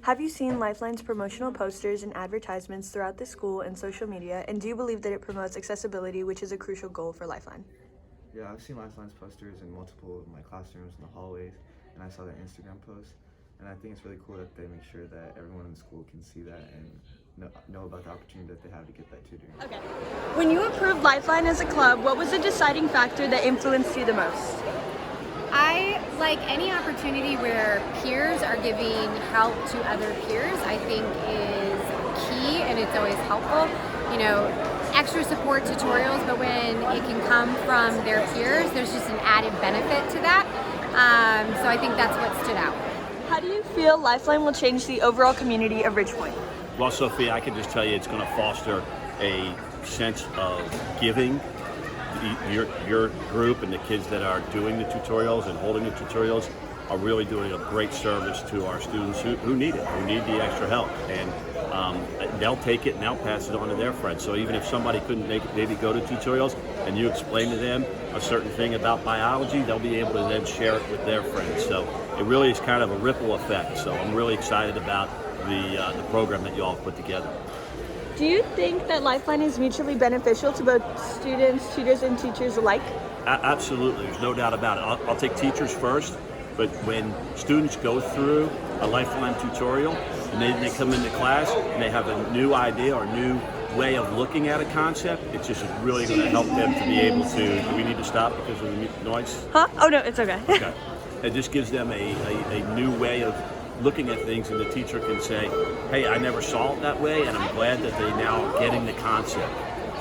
Have you seen Lifeline's promotional posters and advertisements throughout the school and social media, and do you believe that it promotes accessibility, which is a crucial goal for Lifeline? Yeah, I've seen Lifeline's posters in multiple of my classrooms in the hallways, and I saw their Instagram posts. And I think it's really cool that they make sure that everyone in the school can see that and know about the opportunity that they have to get that tutoring. Okay. When you approved Lifeline as a club, what was the deciding factor that influenced you the most? I like any opportunity where peers are giving help to other peers, I think is key, and it's always helpful. You know, extra support tutorials, but when it can come from their peers, there's just an added benefit to that. So I think that's what stood out. How do you feel Lifeline will change the overall community of Ridgepoint? Well, Sophia, I can just tell you it's going to foster a sense of giving. Your group and the kids that are doing the tutorials and holding the tutorials are really doing a great service to our students who need it, who need the extra help. And they'll take it and they'll pass it on to their friends. So even if somebody couldn't maybe go to tutorials and you explain to them a certain thing about biology, they'll be able to then share it with their friends. So it really is kind of a ripple effect. So I'm really excited about the program that you all put together. Do you think that Lifeline is mutually beneficial to both students, tutors, and teachers alike? Absolutely, there's no doubt about it. I'll take teachers first, but when students go through a Lifeline tutorial and they come into class and they have a new idea or a new way of looking at a concept, it's just really going to help them to be able to, do we need to stop because of the noise? Huh? Oh no, it's okay. Okay. It just gives them a new way of looking at things, and the teacher can say, hey, I never saw it that way, and I'm glad that they now are getting the concept.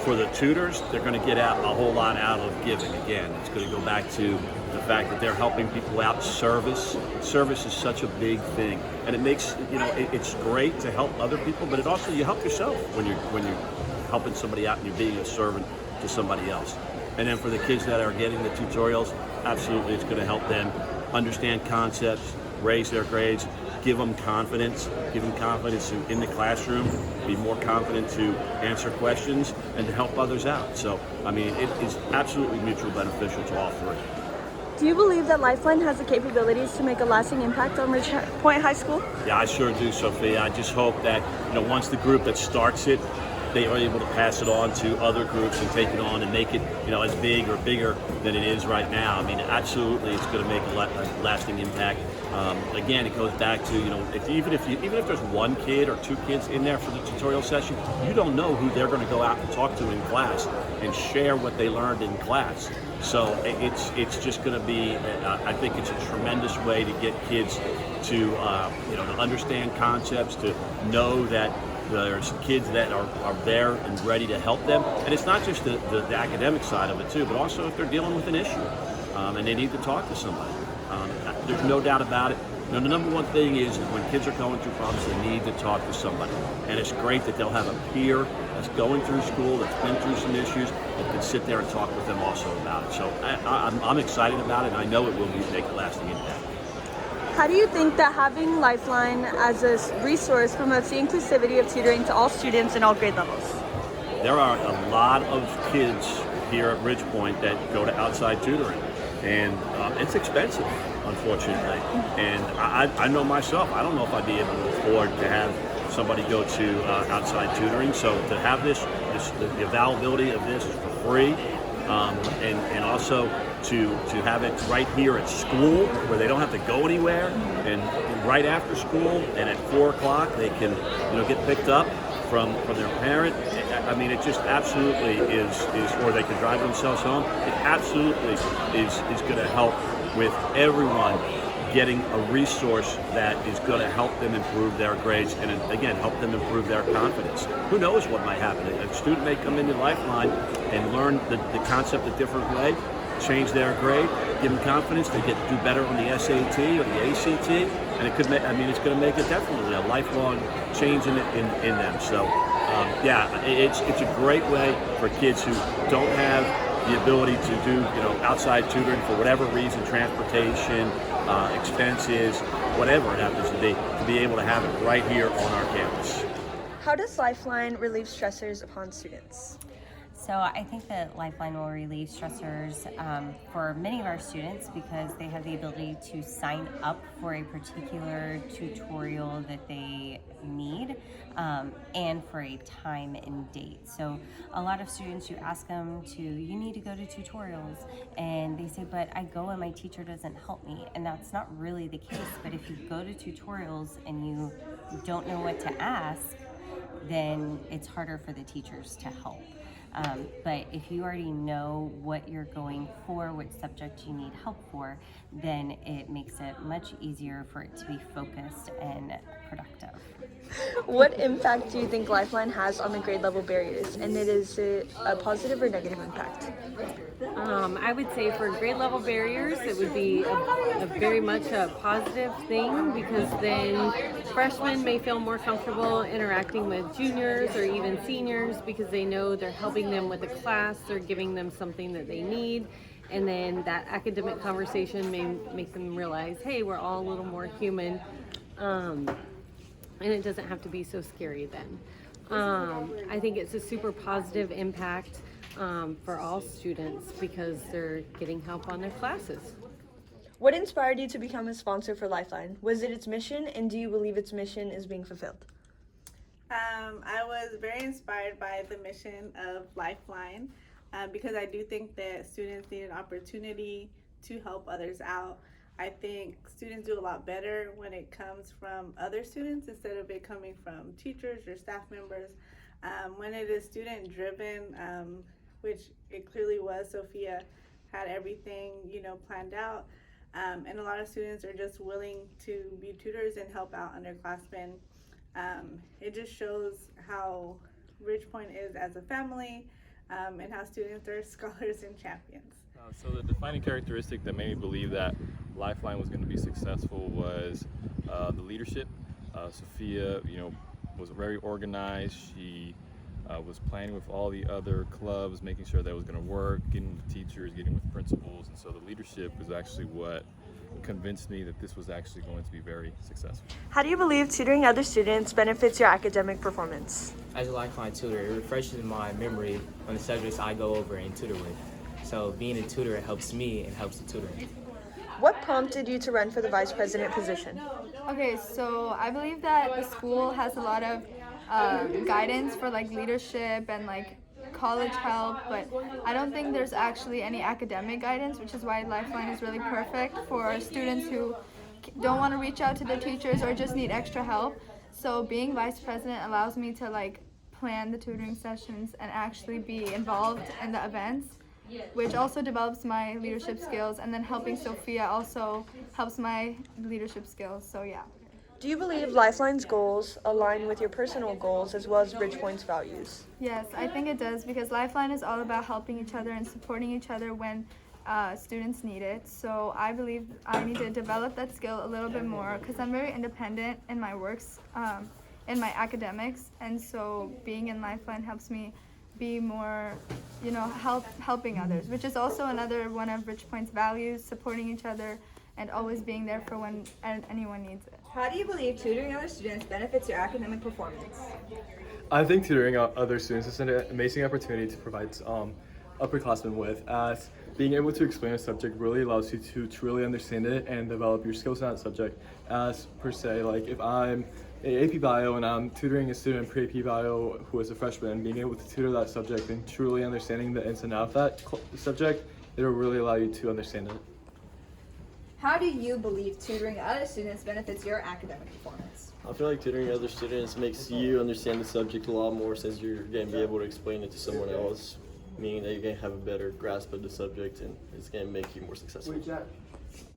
For the tutors, they're going to get out a whole lot out of giving. Again, it's going to go back to the fact that they're helping people out. Service is such a big thing, and it makes, it's great to help other people, but it also, you help yourself when you're helping somebody out and you're being a servant to somebody else. And then for the kids that are getting the tutorials, absolutely, it's going to help them understand concepts, raise their grades, give them confidence in the classroom, be more confident to answer questions and to help others out. So, I mean, it is absolutely mutually beneficial to all three. Do you believe that Lifeline has the capabilities to make a lasting impact on Ridgepoint High School? Yeah, I sure do, Sophia. I just hope that, once the group that starts it, they are able to pass it on to other groups and take it on and make it, as big or bigger than it is right now. I mean, absolutely, it's going to make a lasting impact. Again, it goes back to, even if there's one kid or two kids in there for the tutorial session, you don't know who they're going to go out and talk to in class and share what they learned in class. So it's just going to be, I think it's a tremendous way to get kids to understand concepts, to know that there's kids that are there and ready to help them. And it's not just the academic side of it too, but also if they're dealing with an issue and they need to talk to somebody. There's no doubt about it. The number one thing is when kids are going through problems, they need to talk to somebody. And it's great that they'll have a peer that's going through school, that's been through some issues, that can sit there and talk with them also about it. So I'm excited about it, and I know it will make a lasting impact. How do you think that having Lifeline as a resource promotes the inclusivity of tutoring to all students in all grade levels? There are a lot of kids here at Ridgepoint that go to outside tutoring, and it's expensive, unfortunately. And I know myself, I don't know if I'd be able to afford to have somebody go to outside tutoring. So to have the availability of this for free, and also to have it right here at school where they don't have to go anywhere, and right after school and at 4 o'clock they can get picked up from their parent. I mean, it just absolutely is, or they can drive themselves home. It absolutely is going to help with everyone getting a resource that is going to help them improve their grades and, again, help them improve their confidence. Who knows what might happen? A student may come into Lifeline and learn the concept a different way, change their grade, give them confidence, they get to do better on the SAT or the ACT, and it could make, it's going to make it definitely a lifelong change in them. So, it's a great way for kids who don't have the ability to do outside tutoring for whatever reason, transportation, expenses, whatever it happens to be able to have it right here on our campus. How does Lifeline relieve stressors upon students? So I think that Lifeline will relieve stressors for many of our students because they have the ability to sign up for a particular tutorial that they need and for a time and date. So a lot of students, you ask them you need to go to tutorials, and they say, but I go and my teacher doesn't help me. And that's not really the case. But if you go to tutorials and you don't know what to ask, then it's harder for the teachers to help. But if you already know what you're going for, what subject you need help for, then it makes it much easier for it to be focused and productive. What impact do you think Lifeline has on the grade level barriers? And is it a positive or negative impact? I would say for grade level barriers, it would be a very much a positive thing because then freshmen may feel more comfortable interacting with juniors or even seniors because they know they're helping them with a class, they're giving them something that they need. And then that academic conversation may make them realize, hey, we're all a little more human. And it doesn't have to be so scary then. I think it's a super positive impact for all students because they're getting help on their classes. What inspired you to become a sponsor for Lifeline? Was it its mission, and do you believe its mission is being fulfilled? I was very inspired by the mission of Lifeline because I do think that students need an opportunity to help others out. I think students do a lot better when it comes from other students instead of it coming from teachers or staff members. When it is student driven, which it clearly was, Sophia had everything, planned out. And a lot of students are just willing to be tutors and help out underclassmen. It just shows how Ridge Point is as a family and how students are scholars and champions. So the defining characteristic that made me believe that Lifeline was going to be successful was the leadership. Sophia, was very organized. She was planning with all the other clubs, making sure that it was going to work, getting with teachers, getting with principals, and so the leadership was actually what convinced me that this was actually going to be very successful. How do you believe tutoring other students benefits your academic performance? As a Lifeline tutor, it refreshes my memory on the subjects I go over and tutor with. So being a tutor helps me and helps the tutor. What prompted you to run for the vice president position? Okay, so I believe that the school has a lot of guidance for leadership and college help, but I don't think there's actually any academic guidance, which is why Lifeline is really perfect for students who don't want to reach out to their teachers or just need extra help. So being vice president allows me to plan the tutoring sessions and actually be involved in the events, which also develops my leadership skills, and then helping Sophia also helps my leadership skills, so yeah. Do you believe Lifeline's goals align with your personal goals as well as Ridge Point's values? Yes, I think it does because Lifeline is all about helping each other and supporting each other when students need it. So I believe I need to develop that skill a little bit more because I'm very independent in my works, in my academics, and so being in Lifeline helps me be more, helping others, which is also another one of Ridge Point's values, supporting each other and always being there for when anyone needs it. How do you believe tutoring other students benefits your academic performance? I think tutoring other students is an amazing opportunity to provide upperclassmen with, as being able to explain a subject really allows you to truly understand it and develop your skills in that subject. As per se, if I'm in AP Bio and I'm tutoring a student in pre-AP Bio who is a freshman, being able to tutor that subject and truly understanding the ins and outs of that subject, it'll really allow you to understand it. How do you believe tutoring other students benefits your academic performance? I feel like tutoring other students makes you understand the subject a lot more since you're going to be able to explain it to someone else, meaning that you're going to have a better grasp of the subject and it's going to make you more successful.